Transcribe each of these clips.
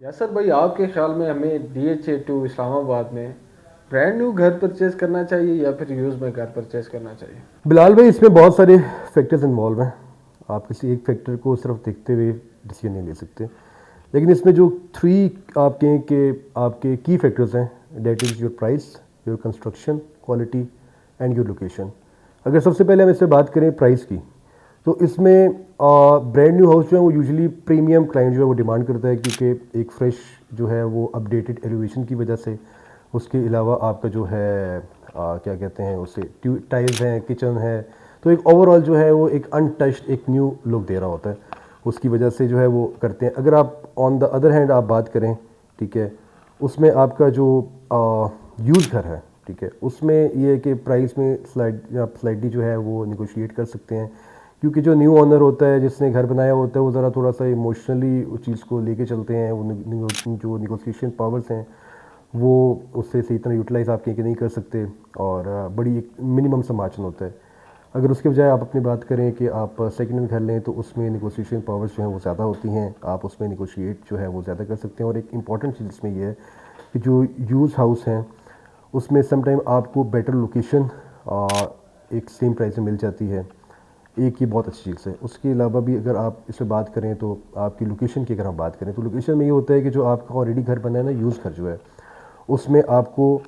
यासर भाई, आपके ख्याल में हमें DH82 इस्लामाबाद में ब्रांड न्यू घर परचेज करना चाहिए या फिर यूज़ में घर परचेज करना चाहिए? बिलाल भाई, इसमें बहुत सारे फैक्टर्स इन्वॉल्व हैं। आप किसी एक फैक्टर को सिर्फ देखते हुए डिसीजन नहीं ले सकते। लेकिन इसमें जो थ्री आपके की फैक्टर्स हैं, that is your price, your construction quality and your location. अगर सबसे पहले हम इससे बात करें प्राइस की, तो इसमें ब्रांड न्यू हाउस जो है वो यूजुअली प्रीमियम क्लाइंट जो है वो डिमांड करता है, क्योंकि एक फ्रेश जो है वो अपडेटेड एलिवेशन की वजह से, उसके अलावा आपका जो है क्या कहते हैं उसे, टाइल्स हैं, किचन है, तो एक ओवरऑल जो है वो एक अनटच्ड एक न्यू लुक दे रहा होता है। उसकी वजह से जो है वो करते हैं। अगर आप ऑन द अदर हैंड आप बात करें, ठीक है, उसमें आपका जो यूज़ घर है, ठीक है, उसमें ये है कि प्राइस में आप स्लाइडली जो है वो निगोशिएट कर सकते हैं, क्योंकि जो न्यू ओनर होता है जिसने घर बनाया होता है वो ज़रा थोड़ा सा इमोशनली उस चीज़ को लेके चलते हैं। वो जो निगोशिएशन पावर्स हैं वो उससे सही तरह यूटिलाइज़ आप कहीं नहीं कर सकते, और बड़ी एक मिनिमम सा मार्जिन होता है। अगर उसके बजाय आप अपनी बात करें कि आप सेकेंड हैंड घर लें, तो उसमें निगोशिएशन पावर्स जो हैं वो ज़्यादा होती हैं, आप उसमें निगोशिएट जो है वो ज़्यादा कर सकते हैं। और एक इंपॉर्टेंट चीज़ इसमें यह है कि जो यूज़ हाउस हैं उसमें समटाइम आपको बेटर लोकेशन एक सेम प्राइस में मिल जाती है। एक ये बहुत अच्छी चीज़ है। उसके अलावा भी अगर आप इस पे बात करें, तो आपकी लोकेशन की अगर हम बात करें, तो लोकेशन में ये होता है कि जो आपका ऑलरेडी घर बना है ना, यूज़ घर जो है, उसमें आपको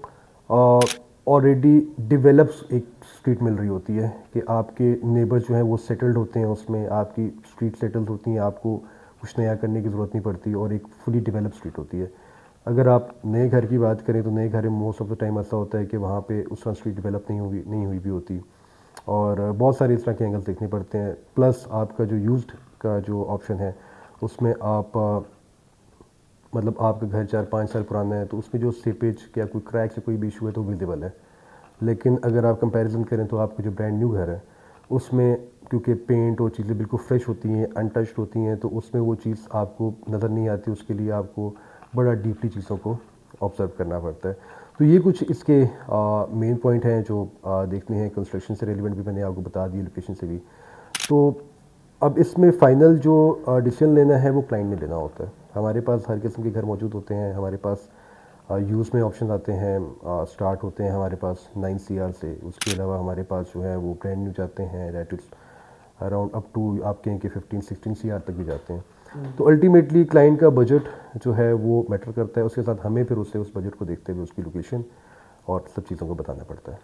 ऑलरेडी डेवलप्स एक स्ट्रीट मिल रही होती है, कि आपके नेबर्स जो हैं वो सेटल्ड होते हैं, उसमें आपकी स्ट्रीट सेटल्ड होती हैं, आपको कुछ नया करने की ज़रूरत नहीं पड़ती, और एक फुली डेवलप स्ट्रीट होती है। अगर आप नए घर की बात करें, तो नए घर में मोस्ट ऑफ द टाइम ऐसा होता है कि वहाँ पे उस तरह स्ट्रीट डेवलप नहीं हुई भी होती, और बहुत सारे इस तरह के एंगल्स देखने पड़ते हैं। प्लस आपका जो यूज्ड का जो ऑप्शन है, उसमें आप मतलब आपका घर 4-5 साल पुराना है, तो उसमें जो सीपेज या कोई क्रैक या कोई भी इशू है तो विजिबल है। लेकिन अगर आप कंपैरिजन करें, तो आपका जो ब्रांड न्यू घर है उसमें, क्योंकि पेंट और चीज़ें बिल्कुल फ्रेश होती हैं, अनटच्ड होती हैं, तो उसमें वो चीज़ आपको नज़र नहीं आती। उसके लिए आपको बड़ा डीपली चीज़ों को ऑब्ज़र्व करना पड़ता है। तो ये कुछ इसके मेन पॉइंट हैं जो देखने हैं। कंस्ट्रक्शन से रिलेवेंट भी मैंने आपको बता दिया, लोकेशन से भी। तो अब इसमें फ़ाइनल जो डिसीजन लेना है वो क्लाइंट ने लेना होता है। हमारे पास हर किस्म के घर मौजूद होते हैं। हमारे पास यूज़ में ऑप्शन आते हैं, स्टार्ट होते हैं हमारे पास 9 CR से। उसके अलावा हमारे पास जो है वो ब्रांड न्यू जाते हैं, that is around up to आप कहें कि 15-16 CR तक भी जाते हैं। तो अल्टीमेटली क्लाइंट का बजट जो है वो मैटर करता है। उसके साथ हमें फिर उसे उस बजट को देखते हुए उसकी लोकेशन और सब चीज़ों को बताना पड़ता है।